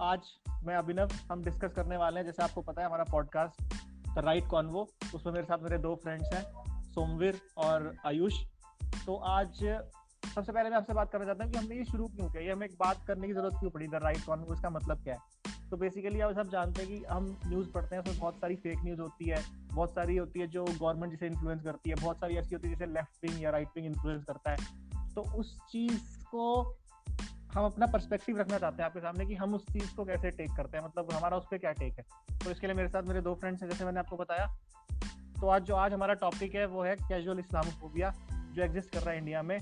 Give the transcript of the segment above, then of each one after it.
आज मैं अभिनव, हम डिस्कस करने वाले हैं, जैसे आपको पता है हमारा पॉडकास्ट द राइट कॉन्वो, उसमें मेरे साथ मेरे दो फ्रेंड्स हैं, सोमवीर और आयुष। तो आज सबसे पहले मैं आपसे बात करना चाहता हूँ कि हमने ये शुरू क्यों किया, ये हमें एक बात करने की जरूरत क्यों पड़ी, द राइट कॉन्वो, इसका मतलब क्या है। तो बेसिकली आप सब जानते हैं कि हम न्यूज़ पढ़ते हैं, उसमें बहुत सारी फेक न्यूज़ होती है, बहुत सारी होती है जो गवर्नमेंट जिसे इन्फ्लुएंस करती है, बहुत सारी ऐसी होती है जिसे लेफ्ट विंग या राइट विंग इन्फ्लुएंस करता है। तो उस चीज़ को हम अपना पर्सपेक्टिव रखना चाहते हैं आपके सामने कि हम उस चीज़ को कैसे टेक करते हैं, मतलब हमारा उस पर क्या टेक है। तो इसके लिए मेरे साथ मेरे दो फ्रेंड्स हैं, जैसे मैंने आपको बताया। तो आज हमारा टॉपिक है वो है कैजुअल इस्लामोफोबिया जो एग्जिस्ट कर रहा है इंडिया में,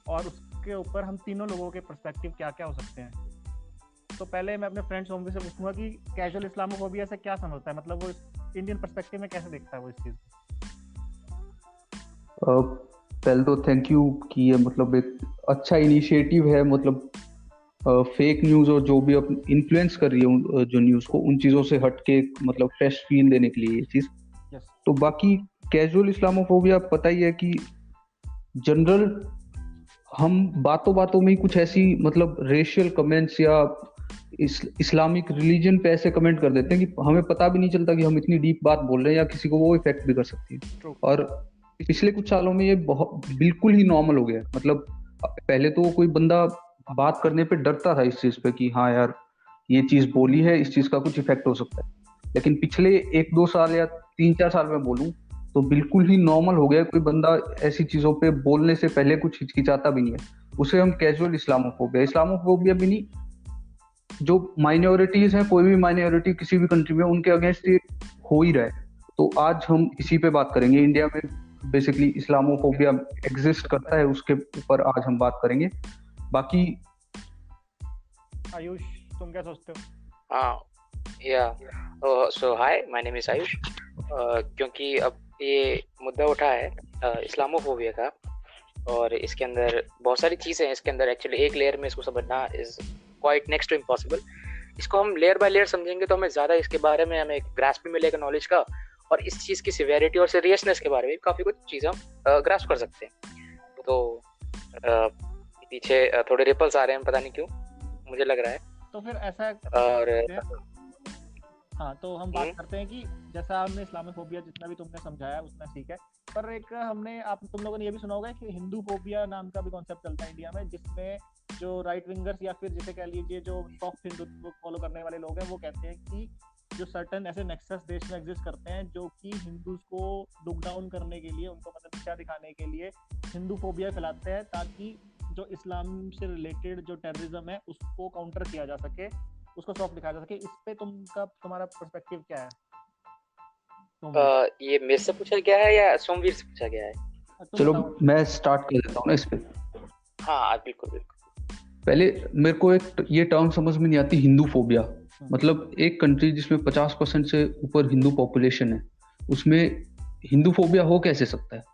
और उसके ऊपर हम तीनों लोगों के पर्सपेक्टिव क्या क्या हो सकते हैं। तो पहले मैं अपने फ्रेंड सोमवीर से पूछूंगा कि कैजुअल इस्लामोफोबिया से क्या समझता है, मतलब वो इंडियन पर्सपेक्टिव में कैसे देखता है वो इस चीज़ को। पहले तो थैंक यू कि ये मतलब एक अच्छा इनिशिएटिव है, मतलब फेक न्यूज़ और जो भी इन्फ्लुएंस कर रही है जो न्यूज़ को, उन चीज़ों से हट के मतलब फ्रेश फील देने के लिए ये चीज़। तो बाकी कैजुअल इस्लामोफोबिया पता ही है कि जनरल हम बातों बातों में ही कुछ ऐसी मतलब रेशियल कमेंट्स या इस्लामिक रिलीजन पे ऐसे कमेंट कर देते हैं कि हमें पता भी नहीं चलता कि हम इतनी डीप बात बोल रहे हैं, या किसी को वो इफेक्ट भी कर सकती है। और पिछले कुछ सालों में ये बहुत बिल्कुल ही नॉर्मल हो गया। मतलब पहले तो कोई बंदा बात करने पे डरता था इस चीज पे कि हाँ यार ये चीज बोली है, इस चीज का कुछ इफेक्ट हो सकता है। लेकिन पिछले 1-2 साल या 3-4 साल में बोलूं तो बिल्कुल ही नॉर्मल हो गया। कोई बंदा ऐसी चीजों पे बोलने से पहले कुछ हिचकिचाता भी नहीं है। उसे हम कैजुअल इस्लामोफोबिया भी नहीं, जो माइनॉरिटीज हैं, कोई भी माइनॉरिटी किसी भी कंट्री में, उनके अगेंस्ट ये हो ही रहा है। तो आज हम इसी पे बात करेंगे। इंडिया में बेसिकली इस्लामोफोबिया एग्जिस्ट करता है, उसके ऊपर आज हम बात करेंगे। बाकी आयुष तुम क्या सोचते हो? सो हाय, माय नेम इज आयुष। क्योंकि अब ये मुद्दा उठा है इस्लामोफोबिया का, और इसके अंदर बहुत सारी चीज़ें हैं। इसके अंदर एक्चुअली एक लेयर में इसको समझना is quite next to impossible. इसको हम लेयर बाय लेयर समझेंगे तो हमें ज़्यादा इसके बारे में हमें ग्रास्प भी मिलेगा नॉलेज का, और इस चीज़ की सिवियरिटी और सीरियसनेस के बारे में काफ़ी कुछ चीज़ें हम ग्रास्प कर सकते हैं। तो पीछे थोड़े रिपल्स आ रहे हैं, पता नहीं क्यों, मुझे लग रहा है। तो फिर ऐसा और हाँ, तो हम बात करते हैं कि जैसा हमने इस्लामोफोबिया जितना भी तुमने समझाया उतना ठीक है, पर एक हमने तुम लोगों ने ये भी सुना होगा कि हिंदू फोबिया नाम का भी कॉन्सेप्ट चलता है इंडिया में, जिसमें जो राइट विंगर्स या फिर जिसे कह लीजिए जो सॉफ्ट हिंदुत्व फॉलो करने वाले लोग हैं, वो कहते हैं कि जो सर्टन ऐसे नेक्सस देश में एग्जिस्ट करते हैं जो कि हिंदूज को लुक डाउन करने के लिए, उनको मतलब नीचा दिखाने के लिए हिंदू फोबिया फैलाते हैं, ताकि जो इस्लाम से रिलेटेड जो टेररिज्म है उसको काउंटर किया जा सके, उसको सॉफ्ट दिखाया जा सके। इस पे तुम्हारा पर्सपेक्टिव क्या है? ये मेरे से पूछा गया है या सोमवीर से पूछा गया है? चलो मैं स्टार्ट कर देता हूँ ना इस पे। हाँ बिल्कुल बिल्कुल। पहले मेरे को एक ये टर्म समझ में नहीं आती, हिंदू फोबिया। मतलब एक कंट्री जिसमें 50% से ऊपर हिंदू पॉपुलेशन है, उसमें हिंदू फोबिया हो कैसे सकता है?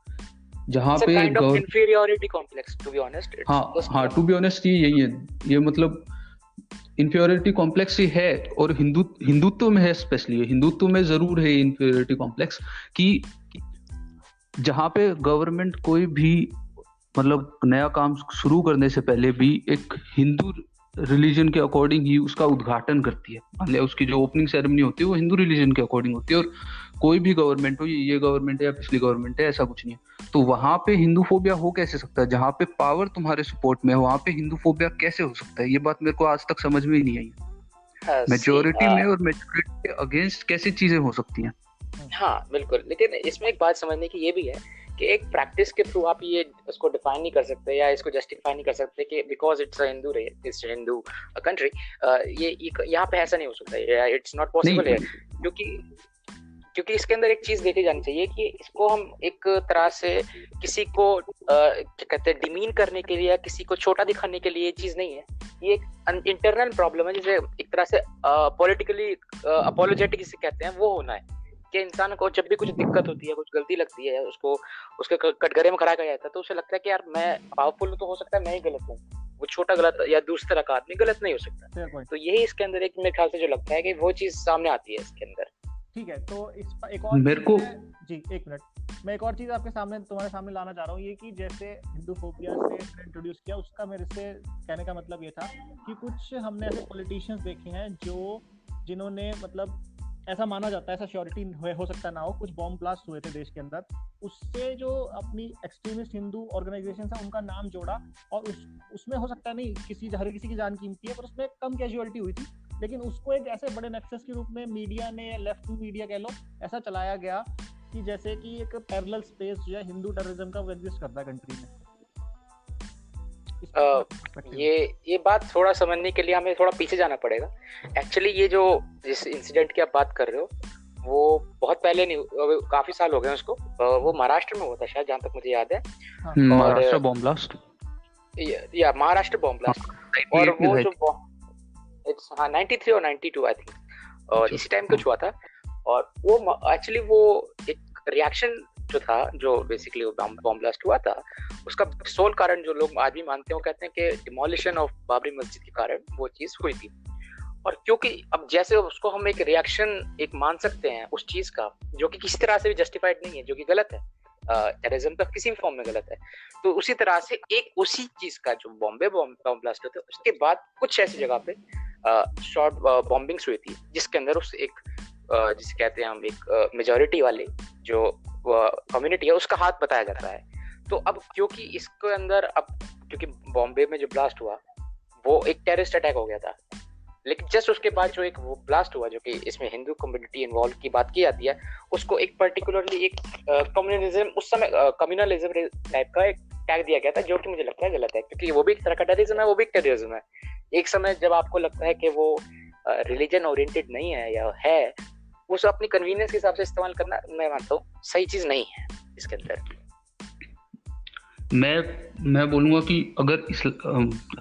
जहाँ पे inferiority complex, to be honest. हाँ टू बी ऑनेस्ट यही है। ये मतलब इंफीरियरिटी कॉम्प्लेक्स ही है, और हिंदुत्व में है, स्पेशली हिंदुत्व में जरूर है इंफीरियरिटी कॉम्प्लेक्स, कि जहाँ पे गवर्नमेंट कोई भी मतलब नया काम शुरू करने से पहले भी एक हिंदू रिलीजन के अकॉर्डिंग ही उसका उद्घाटन करती है। मान लिया उसकी जो ओपनिंग सेरेमनी होती है वो हिंदू रिलीजन के अकॉर्डिंग होती है, और कोई भी गवर्नमेंट हो, ये गवर्नमेंट है या पिछली गवर्नमेंट है, ऐसा कुछ नहीं है। तो वहां पे हिंदू फोबिया हो कैसे सकता है? जहाँ पे पावर तुम्हारे सपोर्ट में है वहां पे हिंदू फोबिया कैसे हो सकता है? ये बात मेरे को आज तक समझ में ही नहीं आई। मेजोरिटी में और मेजोरिटी के अगेंस्ट कैसे चीजें हो सकती हैं? हाँ बिल्कुल, लेकिन इसमें एक बात समझने की ये भी है कि एक प्रैक्टिस के थ्रू आप ये उसको डिफाइन नहीं कर सकते या इसको जस्टिफाई नहीं कर सकते कि because it's a Hindu country, ये यहाँ पे ऐसा नहीं हो सकता, इट्स नॉट पॉसिबल है। क्योंकि इसके अंदर एक चीज देखी जानी चाहिए कि इसको हम एक तरह से किसी को क्या कहते हैं डिमीन करने के लिए या किसी को छोटा दिखाने के लिए ये चीज नहीं है। ये एक इंटरनल प्रॉब्लम है, जिसे एक तरह से पॉलिटिकली अपोलोजेटिक जिसे कहते हैं वो होना है, कि इंसान को जब भी कुछ दिक्कत होती है, कुछ गलती लगती है, उसको उसके कटघरे में खड़ा किया जाता है, तो उसे लगता है कि यार मैं पावरफुल हूं तो हो सकता है मैं ही गलत हूँ, वो छोटा गलत या दूसरे का आदमी गलत नहीं हो सकता। तो यही इसके अंदर एक मेरे ख्याल से जो लगता है कि वो चीज सामने आती है इसके अंदर। ठीक है, तो एक और मेरे को जी एक मिनट, मैं एक और चीज तुम्हारे सामने लाना चाह रहा हूँ, ये कि जैसे हिंदू फोबिया से इंट्रोड्यूस किया, उसका मेरे से कहने का मतलब ये था कि कुछ हमने ऐसे पॉलिटिशियंस देखे हैं जिन्होंने मतलब ऐसा माना जाता है, ऐसा श्योरिटी हो सकता ना हो, कुछ बॉम्ब ब्लास्ट हुए थे देश के अंदर, उससे जो अपनी एक्सट्रीमिस्ट हिंदू ऑर्गेनाइजेशन है उनका नाम जोड़ा, और उसमें हो सकता नहीं हर किसी की जान कीमती है, पर उसमें कम कैजुअलिटी हुई थी, लेकिन उसको एक ऐसे बड़े नेक्सस के रूप में मीडिया ने, लेफ्ट मीडिया कह लो, ऐसा चलाया गया कि जैसे कि एक पैरेलल स्पेस जो है हिंदू टेररिज्म का वो एग्जिस्ट करता है कंट्री में। ये बात थोड़ा समझने के लिए हमें थोड़ा पीछे जाना पड़ेगा। एक्चुअली ये जो जिस इंसिडेंट की आप बात कर रहे हो वो बहुत पहले नहीं, काफी साल हो गए उसको, वो महाराष्ट्र में हुआ था शायद, जहाँ तक मुझे याद है। महाराष्ट्र बॉम्ब ब्लास्ट, या महाराष्ट्र बॉम्ब ब्लास्ट, और वो जो 93 और 92 आई थिंक, और इसी टाइम कुछ हुआ था। और वो एक्चुअली वो एक रिएक्शन जो था, जो बेसिकली बॉम्ब ब्लास्ट हुआ था, उसका सोल कारण जो लोग आज भी मानते हैं, वो कहते हैं कि डिमोलिशन ऑफ बाबरी मस्जिद के कारण वो चीज हुई थी। और क्योंकि अब जैसे उसको हम एक रिएक्शन एक मान सकते हैं उस चीज का, जो कि किसी तरह से भी जस्टिफाइड नहीं है, जो कि गलत है, टेररिज्म तो किसी भी फॉर्म में गलत है, तो उसी तरह से एक उसी चीज का जो बॉम्बे बॉम्ब ब्लास्ट होता है, उसके बाद कुछ ऐसी जगह पे शॉर्ट बॉम्बिंग्स हुई थी, जिसके अंदर उस एक जिसे कहते हैं हम एक मेजॉरिटी वाले जो कम्युनिटी है उसका हाथ बताया जाता है। तो अब क्योंकि इसके अंदर अब क्योंकि बॉम्बे में जो ब्लास्ट हुआ वो एक टेररिस्ट अटैक हो गया था, लेकिन जस्ट उसके बाद जो एक वो ब्लास्ट हुआ जो कि इसमें हिंदू कम्युनिटी इन्वॉल्व की बात की जाती है, उसको एक पर्टिकुलरली एक कम्युनलिज्म, उस समय कम्युनलिज्म टाइप का एक टैग दिया गया था, जो कि मुझे लगता है गलत है, क्योंकि वो भी एक तरह का टेररिज्म है, वो भी एक टेररिज्म है। एक समय जब आपको लगता है कि वो रिलीजन ओरिएंटेड नहीं है या है, वो सब अपनी कन्वीनियंस के हिसाब से इस्तेमाल करना, मैं मानता हूँ सही चीज नहीं है इसके अंदर। मैं बोलूंगा कि अगर इस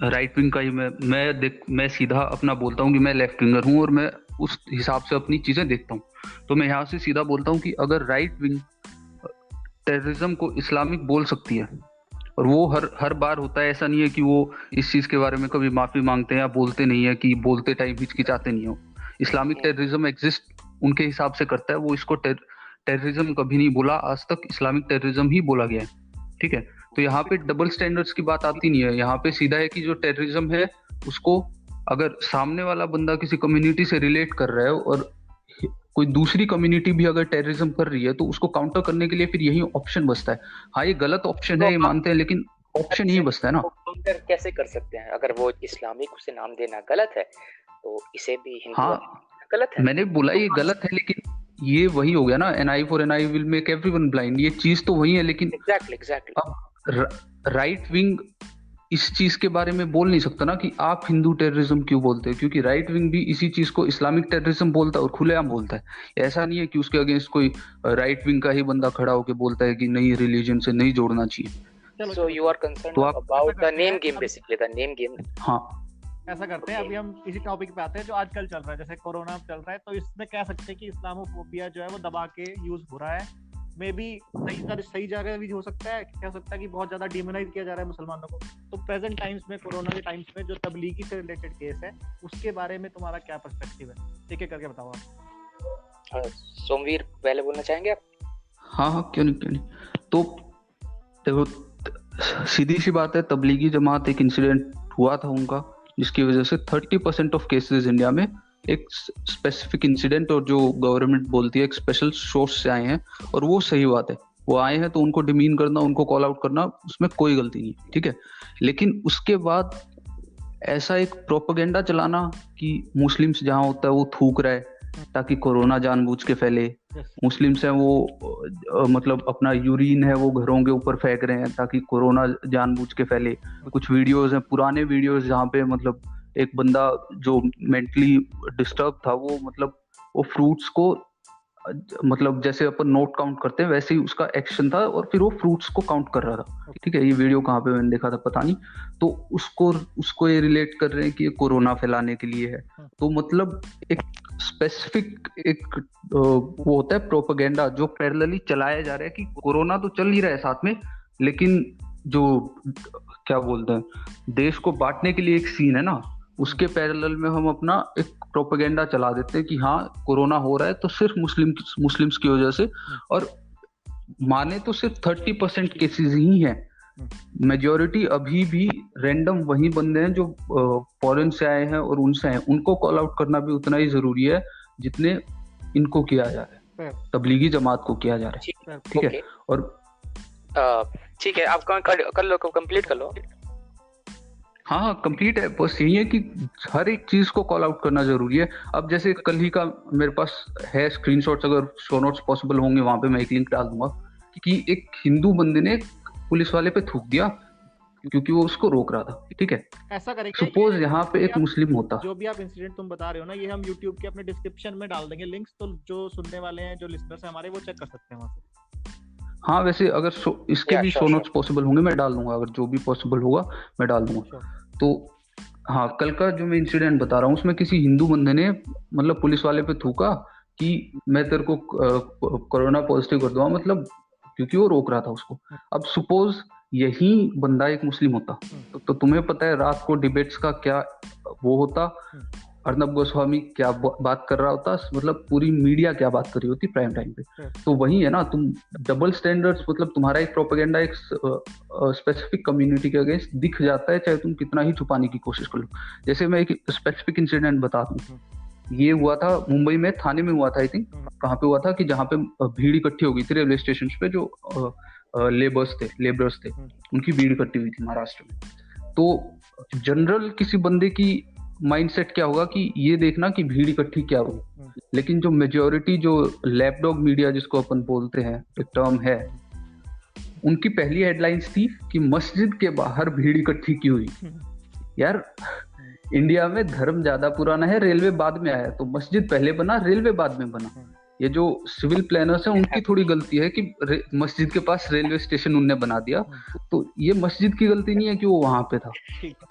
राइट विंग का ही मैं सीधा अपना बोलता हूँ कि मैं लेफ्ट विंगर हूँ और मैं उस हिसाब से अपनी चीजें देखता हूँ, तो मैं यहाँ से सीधा बोलता हूँ कि अगर राइट विंग टेररिज्म को इस्लामिक बोल सकती है, और वो हर बार होता है, ऐसा नहीं है कि वो इस चीज के बारे में कभी माफी मांगते हैं या बोलते नहीं है, कि बोलते टाइम हिचकिचाते नहीं हो। इस्लामिक टेररिज्म एग्जिस्ट उनके हिसाब से करता है, वो इसको टेररिज्म कभी नहीं बोला आज तक, इस्लामिक टेररिज्म ही बोला गया है, ठीक है। तो यहाँ पे डबल स्टैंडर्ड्स की बात आती नहीं है, यहाँ पे सीधा है कि जो टेररिज्म है उसको अगर सामने वाला बंदा किसी कम्युनिटी से रिलेट कर रहा है और कोई दूसरी कम्युनिटी भी अगर टेररिज्म कर रही है, तो उसको काउंटर करने के लिए फिर यही ऑप्शन बचता है। हाँ, ये गलत ऑप्शन है, ये मानते हैं, लेकिन ऑप्शन यही बचता है ना। काउंटर कैसे कर सकते हैं? अगर वो इस्लामिक उसे नाम देना गलत है, तो इसे भी हिंदू गलत है। मैंने बोला ये गलत है, लेकिन ये वही हो गया ना, an eye for an eye will make everyone blind, ये चीज तो वही है, लेकिन एग्जैक्टली अब राइट विंग इस चीज के बारे में बोल नहीं सकता ना कि आप हिंदू टेररिज्म क्यों बोलते हो, क्योंकि राइट विंग भी इसी चीज को इस्लामिक टेररिज्म बोलता है और खुलेआम बोलता है। ऐसा नहीं है कि उसके अगेंस्ट कोई राइट विंग का ही बंदा खड़ा होकर बोलता है कि नहीं, रिलीजन से नहीं जोड़ना चाहिए। So you are concerned about the name game, basically the name game. हाँ, ऐसा करते हैं, अभी हम इसी टॉपिक पे आते हैं जो आजकल चल रहा है, जैसे कोरोना चल रहा है, तो इसमें कह सकते हैं कि इस्लामोफोबिया जो है वो दबा के यूज हो रहा है। मे बी सही जगह भी हो सकता है, कह सकता है कि बहुत ज्यादा डिमोनाइज किया जा रहा है मुसलमानों को। तो प्रेजेंट टाइम्स में, कोरोना के टाइम्स में जो तबलीगी से रिलेटेड केस है, उसके बारे में तुम्हारा क्या पर्सपेक्टिव है? एक एक करके बताओ आप। सोमवीर पहले बोलना चाहेंगे आप? हाँ, क्यों नहीं। तो देखो, सीधी सी बात है, तबलीगी जमात एक इंसिडेंट हुआ था उनका, जिसकी वजह से 30% ऑफ केसेस इंडिया में एक स्पेसिफिक इंसिडेंट, और जो गवर्नमेंट बोलती है एक स्पेशल सोर्स से आए हैं, और वो सही बात है, वो आए हैं तो उनको डिमीन करना, उनको कॉल आउट करना, उसमें कोई गलती नहीं, ठीक है। लेकिन उसके बाद ऐसा एक प्रोपेगेंडा चलाना कि मुस्लिम्स जहाँ होता है वो थूक रहा है ताकि कोरोना जानबूझ के फैले, मुस्लिम्स हैं वो मतलब अपना यूरिन है वो घरों के ऊपर फेंक रहे हैं ताकि कोरोना जानबूझ के फैले। कुछ वीडियोस हैं, पुराने वीडियोस, जहाँ पे मतलब एक बंदा जो मेंटली डिस्टर्ब था, वो मतलब वो फ्रूट्स को मतलब जैसे अपन नोट काउंट करते हैं वैसे ही उसका एक्शन था, और फिर वो फ्रूट्स को काउंट कर रहा था, ठीक है। ये वीडियो कहाँ पे मैंने देखा था पता नहीं, तो उसको ये रिलेट कर रहे हैं कि ये कोरोना फैलाने के लिए है। तो मतलब एक स्पेसिफिक एक वो होता है प्रोपेगेंडा जो पैरेलली चलाया जा रहा है कि कोरोना तो चल ही रहा है साथ में, लेकिन जो क्या बोलते हैं देश को बांटने के लिए एक सीन है ना, उसके पैरेलल में हम अपना एक प्रोपेगेंडा चला देते हैं कि हाँ कोरोना हो रहा है तो सिर्फ मुस्लिम्स की वजह से, और माने तो सिर्फ 30% केसेस ही हैं। मेजोरिटी अभी भी रैंडम वही बंदे हैं जो फॉरेन से आए हैं और उनसे आए हैं। उनको कॉल आउट करना भी उतना ही जरूरी है जितने इनको किया जा रहा है, तबलीगी जमात को किया जा रहा है। ठीक है, और ठीक है, आप कर लो, कंप्लीट कर लो। हाँ कंप्लीट है, बस यही है कि हर एक चीज को कॉल आउट करना जरूरी है। अब जैसे कल ही का मेरे पास है स्क्रीनशॉट्स, अगर शो नोट्स पॉसिबल होंगे वहां पे मैं एक लिंक डाल दूंगा, कि एक हिंदू बंदे ने पुलिस वाले पे थूक दिया क्योंकि वो उसको रोक रहा था। ठीक है, ऐसा करेंगे, सपोज यहाँ पे एक मुस्लिम होता, जो भी आप इंसिडेंट तुम बता रहे हो ना, ये हम YouTube के अपने डिस्क्रिप्शन में डाल देंगे लिंक्स, तो जो सुनने वाले हैं, जो लिसनर्स हैं हमारे, वो चेक कर सकते हैं वहां से। हाँ वैसे अगर इसके भी शो नोट्स पॉसिबल होंगे मैं डाल दूंगा, अगर जो भी पॉसिबल होगा मैं डाल दूंगा। तो हाँ, कल का जो मैं इंसिडेंट बता रहा हूँ उसमें किसी हिंदू बंदे ने मतलब पुलिस वाले पे थूका कि मैं तेरे को कोरोना पॉजिटिव कर दूंगा, मतलब क्योंकि वो रोक रहा था उसको। अब सपोज यही बंदा एक मुस्लिम होता तो तुम्हें पता है रात को डिबेट्स का क्या वो होता, अर्नब गोस्वामी क्या बात कर रहा होता, मतलब पूरी मीडिया क्या बात कर रही होती प्राइम टाइम पे। तो वही है ना, तुम डबल स्टैंडर्ड्स, मतलब तुम्हारा एक प्रोपेगेंडा एक स्पेसिफिक कम्युनिटी के अगेंस्ट दिख जाता है, चाहे तुम कितना ही छुपाने की कोशिश कर लो। जैसे मैं एक स्पेसिफिक इंसिडेंट बता दूं, ये हुआ था मुंबई में, थाने में हुआ था, आई थिंक कहाँ पे हुआ था, कि जहाँ पे भीड़ इकट्ठी हो गई थी रेलवे स्टेशन पे, जो लेबरर्स थे उनकी भीड़ इकट्ठी हुई थी महाराष्ट्र में। तो जनरल किसी बंदे की माइंडसेट क्या होगा कि ये देखना कि भीड़ इकट्ठी क्या हुई, लेकिन जो मेजोरिटी, जो लैपडॉग मीडिया जिसको अपन बोलते हैं, एक टर्म है, उनकी पहली हेडलाइंस थी कि मस्जिद के बाहर भीड़ इकट्ठी की हुई। यार इंडिया में धर्म ज्यादा पुराना है, रेलवे बाद में आया, तो मस्जिद पहले बना, रेलवे बाद में बना। ये जो सिविल प्लानर्स हैं उनकी थोड़ी गलती है कि मस्जिद के पास रेलवे स्टेशन उनने बना दिया, तो ये मस्जिद की गलती नहीं है कि वो वहां पे था।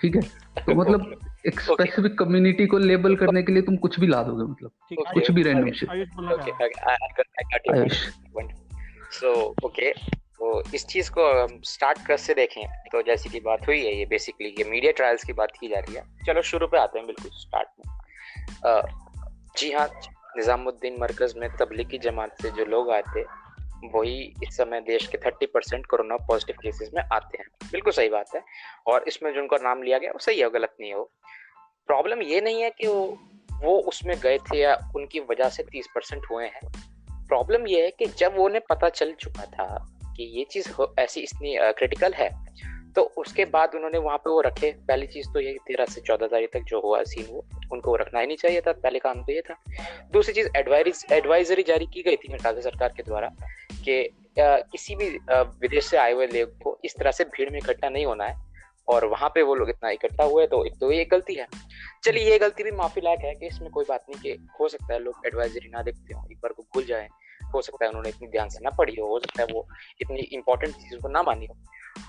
ठीक है, तो मतलब एक स्पेसिफिक कम्युनिटी को लेबल करने के लिए तुम कुछ भी ला दोगे, मतलब कुछ भी रैंडम शिट। सो ओके, तो इस चीज को स्टार्ट कैसे देखें, तो जैसे की बात हुई है, ये बेसिकली ये मीडिया ट्रायल्स की बात की जा रही है। चलो शुरू पे आते हैं, बिल्कुल स्टार्ट में। जी हाँ, निजामुद्दीन मरकज में तबलीगी जमात से जो लोग आए थे वही इस समय देश के 30% कोरोना पॉजिटिव केसेस में आते हैं। बिल्कुल सही बात है, और इसमें जिनका नाम लिया गया वो सही है, गलत नहीं हो। प्रॉब्लम ये नहीं है कि वो उसमें गए थे या उनकी वजह से 30% हुए हैं। प्रॉब्लम ये है कि जब उन्हें पता चल चुका था कि ये चीज ऐसी इतनी क्रिटिकल है, तो उसके बाद उन्होंने वहां पे वो रखे। पहली चीज तो ये 13 से 14 तारीख तक जो हुआ सीन, वो उनको रखना ही नहीं चाहिए था, पहले काम तो ये था। दूसरी चीज, एडवाइजरी जारी की गई थी मेघालय सरकार के द्वारा कि किसी भी विदेश से आए हुए लोग को इस तरह से भीड़ में इकट्ठा नहीं होना है, और वहां पे वो लोग इतना इकट्ठा हुए, तो एक तो ये गलती है। चलिए ये गलती भी माफी लायक है कि इसमें कोई बात नहीं, कि हो सकता है लोग एडवाइजरी ना देखते हो, एक बार को भूल जाए, हो सकता है उन्होंने इतनी ध्यान से ना पढ़ी हो सकता है वो इतनी इंपॉर्टेंट चीज को ना मानी हो।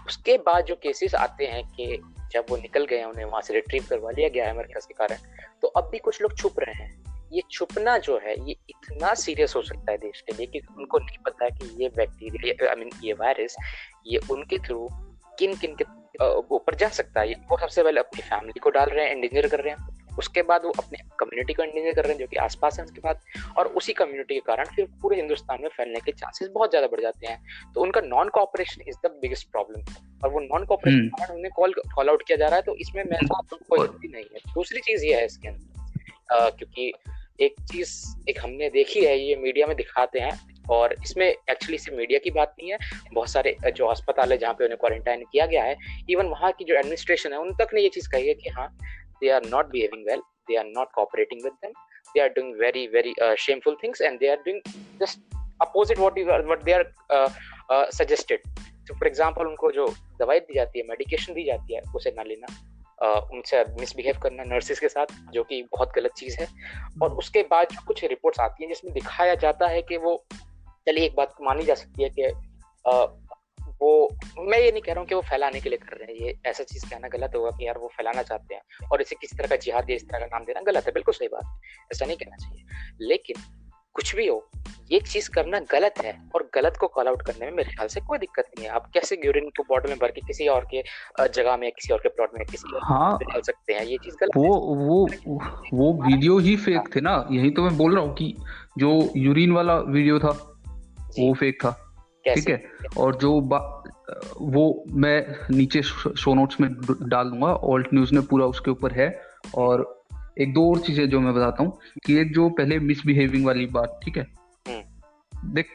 उसके बाद जो केसेस आते हैं कि जब वो निकल गए, उन्हें वहां से रिट्रीव करवा लिया गया है मरकज के कारण, तो अब भी कुछ लोग छुप रहे हैं। ये छुपना जो है ये इतना सीरियस हो सकता है देश के लिए कि उनको नहीं पता है कि ये बैक्टीरिया, आई मीन ये वायरस, ये उनके थ्रू किन किन के ऊपर जा सकता है। वो सबसे पहले अपनी फैमिली को डाल रहे हैं, एंडेंजर कर रहे हैं, उसके बाद वो अपने कम्युनिटी को एंडेंजर कर रहे हैं जो कि आसपास है उसके बाद, और उसी कम्युनिटी के कारण फिर पूरे हिंदुस्तान में फैलने के चांसेस बहुत ज्यादा बढ़ जाते हैं। तो उनका non cooperation is the biggest problem, और वो नॉन कोऑपरेशन के कारण उन्हें कॉल आउट किया जा रहा है। तो इसमें मैं कोई गलती नहीं है। दूसरी चीज ये है इसके अंदर, क्योंकि एक चीज एक हमने देखी है, ये मीडिया में दिखाते हैं, और इसमें एक्चुअली सिर्फ मीडिया की बात नहीं है, बहुत सारे जो अस्पताल है जहाँ पे उन्हें क्वारंटाइन किया गया है, इवन वहाँ की जो एडमिनिस्ट्रेशन है उन तक ने ये चीज कही है कि हाँ, they are not behaving well, they are not cooperating with them, they are doing very shameful things, and they are doing just opposite what they are suggested. So for example, उनको जो दवाई दी जाती है, मेडिकेशन दी जाती है, उसे ना लेना, उनसे मिसबिहेव करना नर्सेस के साथ, जो कि बहुत गलत चीज है। और उसके बाद जो कुछ रिपोर्ट्स आती हैं जिसमें दिखाया जाता है कि वो, चलिए एक बात मानी जा सकती है कि वो, मैं ये नहीं कह रहा हूँ कि वो फैलाने के लिए कर रहे हैं, ये ऐसा चीज कहना गलत होगा कि यार वो फैलाना चाहते हैं और इसे किसी तरह का जिहाद या इस तरह का नाम देना गलत है, बिल्कुल सही बात है, ऐसा नहीं कहना चाहिए। लेकिन कुछ भी हो, ये चीज करना गलत है, और गलत को कॉल आउट करने में मेरे ख्याल से कोई दिक्कत नहीं है। आप कैसे यूरिन को बॉटल में भर के किसी और के जगह में, किसी और के प्लॉट में, किसी और हाँ पे डाल सकते हैं, ये चीज गलत वो है। वो वीडियो ही फेक थे ना, यही तो मैं बोल रहा हूँ कि जो यूरिन वाला वीडियो था जी, वो फेक था, ठीक कैसे? है। और वो मैं नीचे शो नोट्स में डाल दूंगा, ऑल्ट न्यूज ने पूरा उसके ऊपर है। और एक दो और चीजें जो मैं बताता हूँ कि एक जो पहले मिसबिहेविंग वाली बात, ठीक है, देख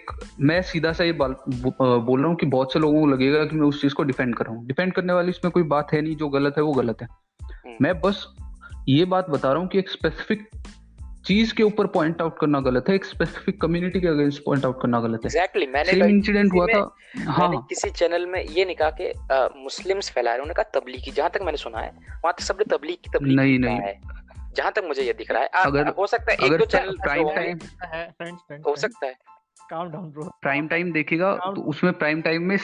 मैं सीधा सा ये बोल रहा हूँ कि बहुत से लोगों को लगेगा कि मैं उस चीज को डिफेंड कर रहा हूँ। डिफेंड करने वाली इसमें कोई बात है नहीं, जो गलत है वो गलत है। मैं बस ये बात बता रहा हूँ कि एक स्पेसिफिक चीज के ऊपर पॉइंट आउट करना गलत है, एक स्पेसिफिक कम्युनिटी के अगेंस्ट पॉइंट आउट करना गलत है। एग्जैक्टली, सेम इंसिडेंट हुआ था। हाँ मैंने किसी चैनल में ये नहीं कहा कि मुस्लिम्स फैला रहे, उन्होंने कहा तबलीगी। जहां तक मैंने सुना है वहां तक सबने तबलीग नहीं कहा है, जहां तक मुझे ये दिख रहा है। अगर हो सकता है एक दो चैनल प्राइम टाइम है, फ्रेंड्स हो सकता है, calm down bro, prime time देखेगा तो उसमें प्राइम टाइम में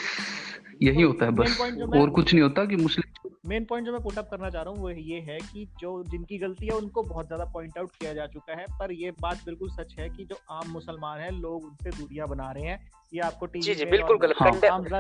यही होता है बस, और कुछ नहीं होता कि मुस्लिम। मेन पॉइंट जो मैं पुट अप करना चाह रहा हूँ वो ये है कि जो जिनकी गलती है उनको बहुत ज्यादा पॉइंट आउट किया जा चुका है, पर ये बात बिल्कुल सच है कि जो आम मुसलमान हैं लोग उनसे दूरियां बना रहे हैं। ये आपको टीवी जी बिल्कुल गलत,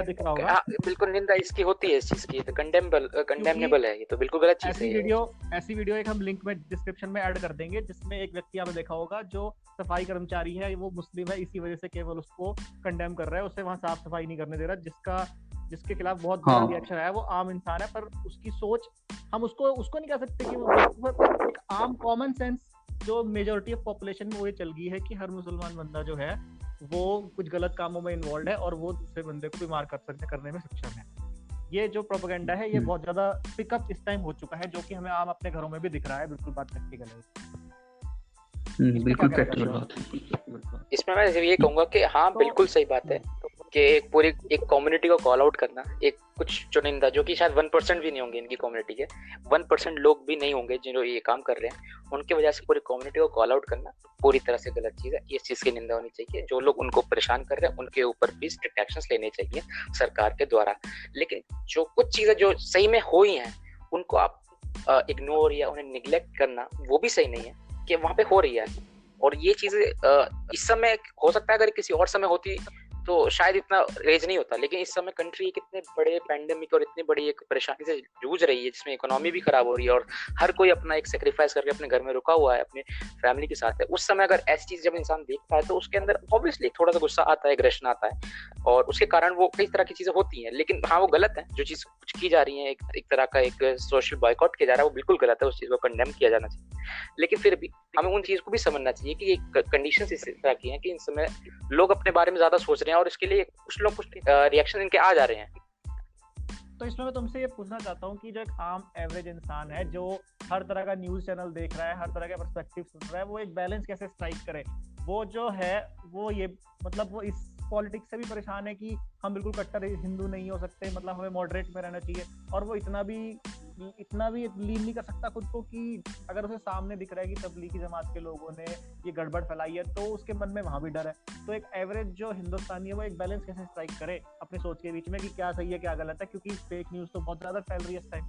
दिख रहा होगा। बिल्कुल निंदा इसकी होती है, इस चीज की, तो कंडेमनेबल है, ये तो बिल्कुल गलत चीज है। ऐसी वीडियो एक हम लिंक में डिस्क्रिप्शन में ऐड कर देंगे, जिसमें एक व्यक्ति आपने देखा होगा जो सफाई कर्मचारी है, वो मुस्लिम है, इसी वजह से केवल उसको कंडेम कर रहा है, उसे वहां साफ सफाई नहीं करने दे रहा, जिसके खिलाफ बहुत बड़ा रिएक्शन आया। वो आम इंसान है, पर उसकी सोच हम उसको नहीं कह सकते कि वो एक आम कॉमन सेंस जो मेजॉरिटी ऑफ पॉपुलेशन में वो ये चल गई है कि हर मुसलमान बंदा जो है वो कुछ गलत कामों में इन्वॉल्व है और वो दूसरे बंदे को बीमार करने में सक्षम है। ये जो प्रोपेगेंडा है ये बहुत ज्यादा पिकअप इस टाइम हो चुका है, जो कि हमें आम अपने घरों में भी दिख रहा है। बिल्कुल बात प्रैक्टिकल है, बिल्कुल प्रैक्टिकल बात। इसमें मैं ये कहूंगा कि हाँ बिल्कुल सही बात है कि एक कम्युनिटी को कॉल आउट करना, एक कुछ चुनिंदा जो कि शायद 1% भी नहीं होंगे इनकी कम्युनिटी के, 1% लोग भी नहीं होंगे जो ये काम कर रहे हैं, उनकी वजह से पूरी कम्युनिटी को कॉल आउट करना पूरी तरह से गलत चीज है। इस चीज की निंदा होनी चाहिए। जो लोग उनको परेशान कर रहे हैं उनके ऊपर भी स्ट्रिक्ट एक्शंस लेने चाहिए सरकार के द्वारा। लेकिन जो कुछ चीजें जो सही में हो ही हैं उनको आप इग्नोर या उन्हें निग्लेक्ट करना, वो भी सही नहीं है कि वहां पे हो रही है। और ये चीजें इस समय हो सकता है अगर किसी और समय होती तो शायद इतना रेज नहीं होता, लेकिन इस समय कंट्री कितने बड़े पैंडेमिक और इतनी बड़ी एक परेशानी से जूझ रही है, जिसमें इकोनॉमी भी खराब हो रही है और हर कोई अपना एक सेक्रीफाइस करके अपने घर में रुका हुआ है, अपने फैमिली के साथ है। उस समय अगर ऐसी चीज जब इंसान देखता है तो उसके अंदर ऑब्वियसली थोड़ा सा गुस्सा आता है, एग्रेशन आता है, और उसके कारण वो कई तरह की चीजें होती हैं। लेकिन हाँ वो गलत है, जो चीज कुछ की जा रही है, एक तरह का एक सोशल बॉयकॉट किया जा रहा है, वो बिल्कुल गलत है, उस चीज को कंडेम किया जाना चाहिए। लेकिन फिर भी हमें उन चीज को भी समझना चाहिए कि ये कंडीशंस इस तरह की हैं कि इन समय लोग अपने बारे में ज्यादा सोच रहे हैं और इसके लिए कुछ रिएक्शन इनके आ जा रहे हैं। तो इसमें मैं तुमसे ये पूछना चाहता हूँ कि जो एक आम एवरेज इंसान है जो हर तरह का न्यूज चैनल देख रहा है, हर तरह के पर्सपेक्टिव सुन रहा है, वो एक बैलेंस कैसे स्ट्राइक करे? वो जो है वो ये मतलब वो इस पॉलिटिक्स से भी परेशान है कि हम बिल्कुल कट्टर हिंदू नहीं हो सकते, मतलब हमें मॉडरेट में रहना चाहिए, और वो इतना भी लीन नहीं कर सकता खुद को कि अगर उसे सामने दिख रहा है कि तबलीगी जमात के लोगों ने ये गड़बड़ फैलाई है तो उसके मन में वहां भी डर है। तो एक एवरेज जो हिंदुस्तानी है वो एक बैलेंस कैसे स्ट्राइक करे अपनी सोच के बीच में कि क्या सही है क्या गलत है, क्योंकि फेक न्यूज तो बहुत ज्यादा फैल रही है इस टाइम।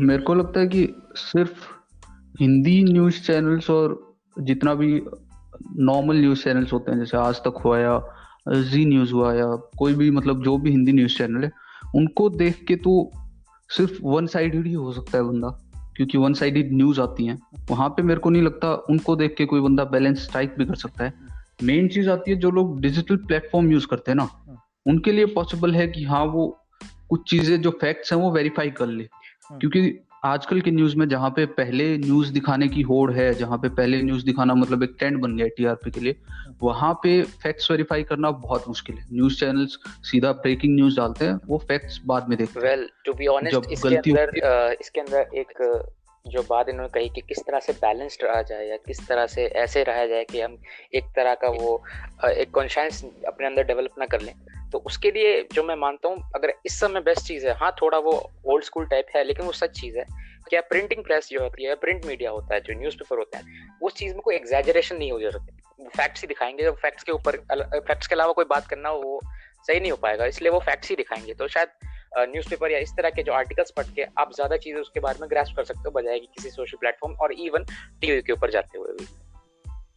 मेरे को लगता है कि सिर्फ हिंदी न्यूज चैनल्स और जितना भी नॉर्मल न्यूज चैनल्स होते हैं, जैसे आज तक हुआ या जी न्यूज हुआ या कोई भी मतलब जो भी हिंदी न्यूज चैनल है, उनको देख के तो सिर्फ वन साइडेड ही हो सकता है बंदा, क्योंकि वन साइडेड न्यूज आती हैं वहां पे। मेरे को नहीं लगता उनको देख के कोई बंदा बैलेंस स्ट्राइक भी कर सकता है। मेन चीज आती है जो लोग डिजिटल प्लेटफॉर्म यूज करते हैं ना, उनके लिए पॉसिबल है कि हाँ वो कुछ चीजें जो फैक्ट्स हैं वो वेरीफाई कर ले, क्योंकि आजकल के न्यूज में जहाँ पे पहले न्यूज दिखाने की होड़ है, जहाँ पे पहले न्यूज दिखाना मतलब एक ट्रेंड बन गया टीआरपी के लिए, वहां पे फैक्ट्स वेरीफाई करना बहुत मुश्किल है। न्यूज चैनल्स सीधा ब्रेकिंग न्यूज डालते हैं, वो फैक्ट्स बाद में देखते हैं। वेल टू बी ऑनेस्ट, इसके अंदर एक जो बात इन्होंने कही कि किस तरह से बैलेंस्ड रहा जाए या किस तरह से ऐसे रहा जाए कि हम एक तरह का वो एक कॉन्शियस अपने अंदर डेवलप ना कर लें, तो उसके लिए जो मैं मानता हूँ अगर इस समय बेस्ट चीज़ है, हाँ थोड़ा वो ओल्ड स्कूल टाइप है लेकिन वो सच चीज़ है, क्या प्रिंटिंग प्रेस जो होती है, प्रिंट मीडिया होता है, जो न्यूज़पेपर होता है, उस चीज़ में कोई एग्जैजरेशन नहीं हो जरूरत, वो फैक्ट्स ही दिखाएंगे। जब फैक्ट्स के ऊपर फैक्ट्स के अलावा कोई बात करना वो सही नहीं हो पाएगा, इसलिए वो फैक्ट्स ही दिखाएंगे। तो शायद न्यूज़पेपर या इस तरह के जो आर्टिकल्स पढ़ के आप ज्यादा चीजें उसके बारे में ग्रैस्प कर सकते हो, बजाय कि किसी सोशल प्लेटफॉर्म और इवन टीवी के ऊपर जाते हुए भी।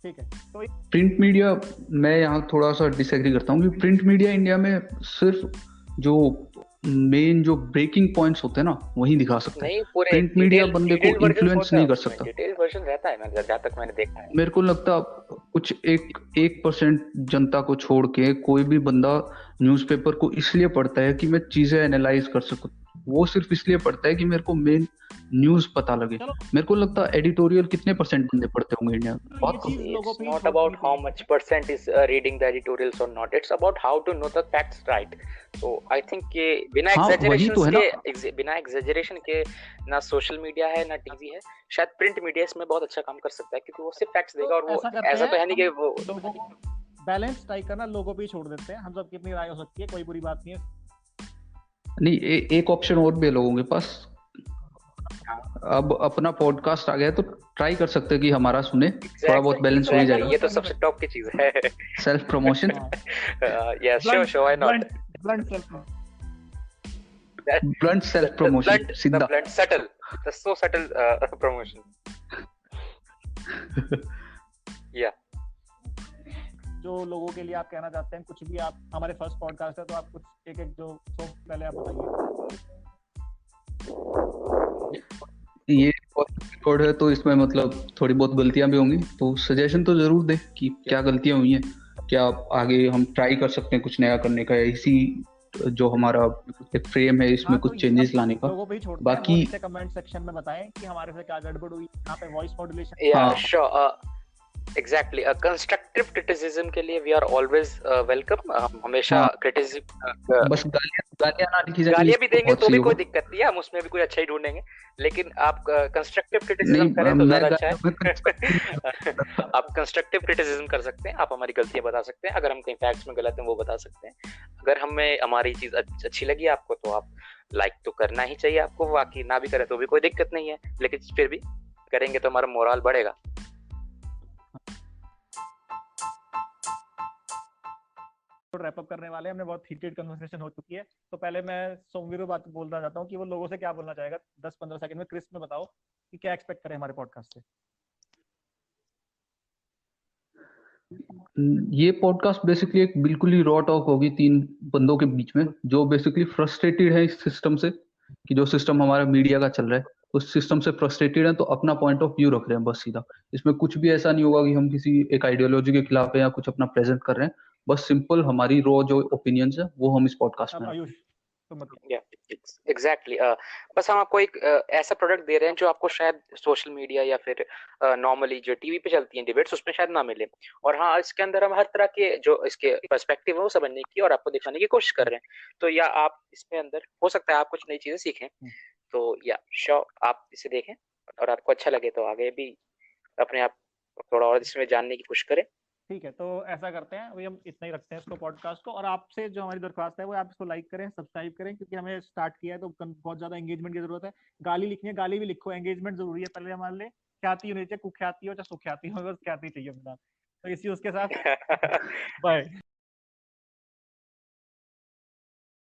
ठीक है। तो प्रिंट मीडिया, मैं यहाँ थोड़ा सा डिसएग्री करता हूँ कि प्रिंट मीडिया इंडिया में सिर्फ जो मेन जो ब्रेकिंग पॉइंट्स होते हैं ना वही दिखा सकता है। नहीं, पूरे प्रिंट मीडिया बंदे को डिटेल्ड वर्जन इन्फ्लुएंस होता है नहीं कर उसमें, सकता। डिटेल्ड वर्जन रहता है, मैंने जहाँ तक मैंने देखा है। मेरे को लगता कुछ 1% जनता को छोड़ के कोई भी बंदा न्यूज़पेपर को इसलिए पढ़ता है कि मैं चीजें एनालाइज कर सकूं। वो सिर्फ इसलिए पढ़ता है कि मेरे को मेन न्यूज पता लगे। चलो, मेरे को लगता है एडिटोरियल कितने परसेंट बंदे पढ़ते होंगे इंडिया में? ये बहुत कम। चीज लोगों It's पे ही not छोड़नी about how चाहिए। much percent is reading the editorials or not. It's about how to know the facts right. So I think कि बिना हाँ, वही तो है ना। बिना एग्जेजरेशन के ना सोशल मीडिया है ना टीवी है, शायद प्रिंट मीडिया इसमें बहुत अच्छा काम कर सकता है, क्योंकि वो सिर्फ फैक्ट्स देगा और वो ऐसा करते ऐसा तो है हैं, नहीं कि वो लोगों को बैलेंस स्ट्राइक करना लोगों पे ही छोड़ देते हैं। हम सबकी अपनी राय हो सकती है, कोई बुरी बात नहीं है। नहीं, एक ऑप्शन और भी है लोगों के पास। अब अपना पॉडकास्ट आ गया तो ट्राई कर सकते हैं कि हमारा सुने, थोड़ा बहुत बैलेंस हो ही जाएगा। ये तो सबसे टॉप की चीज है। Self promotion. Yeah, sure, why not? Blunt self promotion, सीधा। The blunt, subtle, the so subtle promotion. Yeah. जो लोगों के लिए आप कहना चाहते हैं कुछ भी, आप हमारे फर्स्ट पॉडकास्ट है तो आप कुछ एक जो पहले आप बताइए। ये रिकॉर्ड है तो इसमें मतलब थोड़ी बहुत गलतियां भी होंगी, तो सजेशन तो जरूर दे कि क्या गलतियां हुई हैं, क्या आगे हम ट्राई कर सकते हैं कुछ नया करने का, इसी जो हमारा एक फ्रेम है इसमें कुछ चेंजेस लाने का। लोगों पे ही छोड़ते बाकी हैं, नीचे कमेंट सेक्शन में बताएं कि हमारे से क्या गड़बड़ हुई, यहाँ पे voice modulation. Yeah, sure. Exactly. Constructive criticism के लिए we are always welcome. हम हमेशा क्रिटिसिज्म, बस गालियां ना लिखी जाए, गालियां भी देंगे बहुत तो सही भी होगा। कोई दिक्कत नहीं है, हम उसमें भी कोई अच्छा ही ढूंढेंगे, लेकिन आप कंस्ट्रक्टिव क्रिटिसिज्म नहीं, करें तो मैं ज्यादा अच्छा गालियों है। आप कंस्ट्रक्टिव क्रिटिसिज्म कर सकते हैं, आप हमारी गलतियां बता सकते हैं, अगर हम कहीं फैक्ट्स में गलत हैं वो बता सकते हैं। अगर हमें हमारी चीज अच्छी लगी आपको तो आप लाइक तो करना ही चाहिए आपको, बाकी ना भी करें तो भी कोई दिक्कत नहीं है, लेकिन फिर भी करेंगे तो हमारा मोरल बढ़ेगा। रैप अप करने वाले हैं, हमने बहुत हीटेड कन्वर्सेशन हो चुकी है। तो पहले मैं सोमवीर को बात बोलना चाहता हूँ कि वो लोगों से क्या बोलना चाहेगा। 10-15 सेकंड में क्रिस्प में बताओ कि क्या एक्सपेक्ट करें हमारे पॉडकास्ट से। ये पॉडकास्ट बेसिकली एक बिल्कुल ही रॉ टॉक होगी 3 बंदों के बीच में, जो बेसिकली फ्रस्ट्रेटेड है इस सिस्टम से, कि जो सिस्टम हमारा मीडिया का चल रहा है उस सिस्टम से फ्रस्ट्रेटेड है, तो अपना पॉइंट ऑफ व्यू रख रहे हैं बस सीधा। इसमें कुछ भी ऐसा नहीं होगा कि हम किसी एक आइडियोलॉजी के खिलाफ है या कुछ अपना प्रेजेंट कर रहे हैं, बस सिंपल हमारी रॉ जो ओपिनियंस है वो हम इस पॉडकास्ट अब में आयुष तो मतलब एग्जैक्टली बस हम आपको एक ऐसा प्रोडक्ट दे रहे हैं जो आपको शायद सोशल मीडिया या फिर नॉर्मली जो टीवी पे चलती हैं डिबेट्स उसमें शायद ना मिले, और हाँ इसके अंदर हम हर तरह के जो इसके पर्सपेक्टिव है वो समझने की और आपको दिखाने की कोशिश कर रहे हैं। तो या आप इसमें अंदर हो सकता है आप कुछ नई चीजें सीखें, तो या श्योर आप इसे देखें और आपको अच्छा लगे तो आगे भी अपने आप थोड़ा और इसमें जानने की कोशिश करें। ठीक है, तो ऐसा करते हैं वही, हम इतना ही रखते हैं इसको पॉडकास्ट को। और आपसे जो हमारी दरख्वास्त है वो आप इसको लाइक करें, सब्सक्राइब करें, क्योंकि हमें स्टार्ट किया है तो बहुत ज्यादा एंगेजमेंट की जरूरत है। गाली लिखनी है, गाली भी लिखो, एंगेजमेंट जरूरी है पहले हमारे लिए। ख्याति होनी चाहिए, कुख्याति हो चाहे सुख्याति हो, बस ख्याति चाहिए फिलहाल। तो इसी उसके साथ बाय।